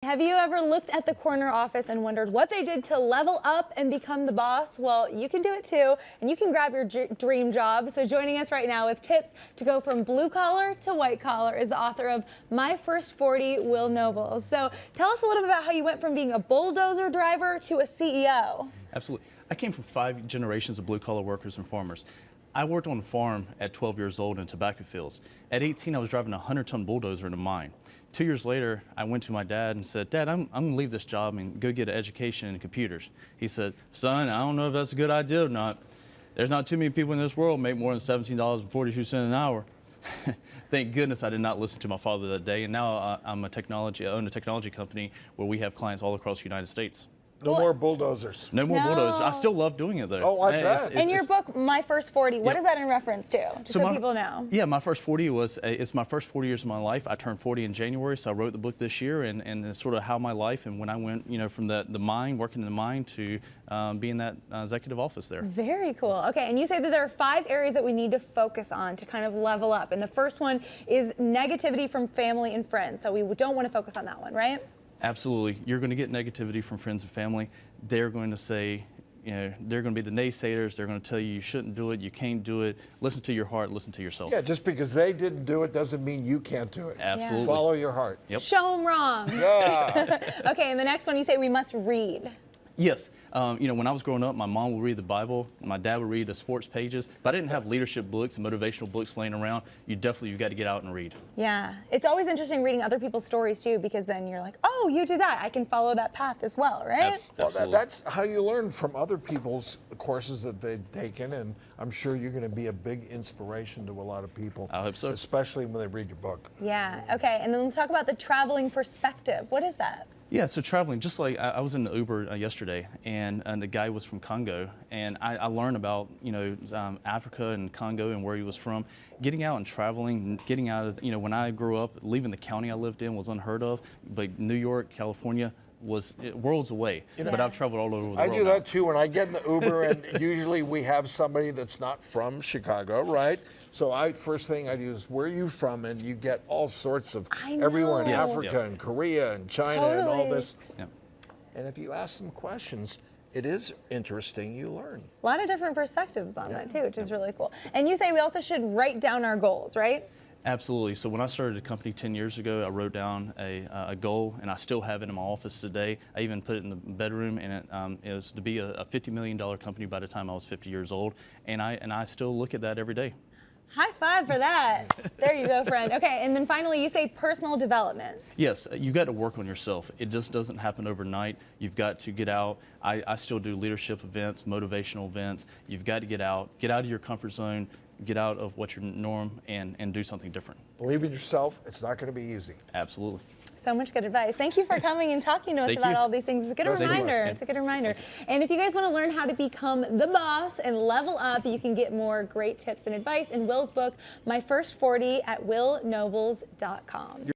Have you ever looked at the corner office and wondered what they did to level up and become the boss? Well, you can do it too, and you can grab your dream job. So joining us right now with tips to go from blue collar to white collar is the author of My First 40, Will Nobles. So tell us a little bit about how you went from being a bulldozer driver to a CEO. Absolutely. I came from 5 generations of blue collar workers and farmers. I worked on a farm at 12 years old in tobacco fields. At 18, I was driving a 100-ton bulldozer in a mine. 2 years later, I went to my dad and said, "Dad, I'm going to leave this job and go get an education in computers." He said, "Son, I don't know if that's a good idea or not. There's not too many people in this world make more than $17.42 an hour." Thank goodness I did not listen to my father that day, and now I own a technology company where we have clients all across the United States. No more bulldozers. No more bulldozers. I still love doing it though. Oh, I bet. In your book, My First 40, what is that in reference to? Just so people know. Yeah, My First 40 it's my first 40 years of my life. I turned 40 in January, so I wrote the book this year, and it's sort of how my life and when I went, from the mine, working in the mine, to being that executive office there. Very cool. Okay, and you say that there are 5 areas that we need to focus on to kind of level up. And the first one is negativity from family and friends. So we don't want to focus on that one, right? Absolutely. You're going to get negativity from friends and family. They're going to say, they're going to be the naysayers. They're going to tell you you shouldn't do it, you can't do it. Listen to your heart, listen to yourself. Yeah, just because they didn't do it doesn't mean you can't do it. Absolutely. Follow your heart. Yep. Show them wrong. Yeah. Okay, and the next one you say we must read. Yes. When I was growing up, my mom would read the Bible, my dad would read the sports pages, but I didn't have leadership books and motivational books laying around. You've got to get out and read. Yeah. It's always interesting reading other people's stories too, because then you're like, oh, you did that. I can follow that path as well, right? Well, that's how you learn from other people's courses that they've taken, and I'm sure you're going to be a big inspiration to a lot of people. I hope so. Especially when they read your book. Yeah. Okay, and then let's talk about the traveling perspective. What is that? Yeah, so traveling, just like I was in the Uber yesterday, and the guy was from Congo, and I learned about Africa and Congo and where he was from. Getting out and traveling, getting out of when I grew up, leaving the county I lived in was unheard of, but New York, California was worlds away. But I've traveled all over the world. I do that too. When I get in the Uber, and usually we have somebody that's not from Chicago, right? So first thing I do is, where are you from? And you get all sorts of everywhere in Africa and Korea and China and all this. Yeah. And if you ask them questions, it is interesting, you learn. A lot of different perspectives on that too, which is really cool. And you say we also should write down our goals, right? Absolutely. So when I started the company 10 years ago, I wrote down a goal, and I still have it in my office today. I even put it in the bedroom, and it was to be a $50 million company by the time I was 50 years old. And I still look at that every day. High five for that. There you go, friend. Okay, and then finally you say personal development. Yes, you've got to work on yourself. It just doesn't happen overnight. You've got to get out. I still do leadership events, motivational events. You've got to get out of your comfort zone, get out of what your norm, and do something different. Believe in yourself. It's not going to be easy. Absolutely. So much good advice. Thank you for coming and talking to us about all these things. It's a good reminder. It's a good reminder. And if you guys want to learn how to become the boss and level up, you can get more great tips and advice in Will's book, My First 40, at willnobles.com.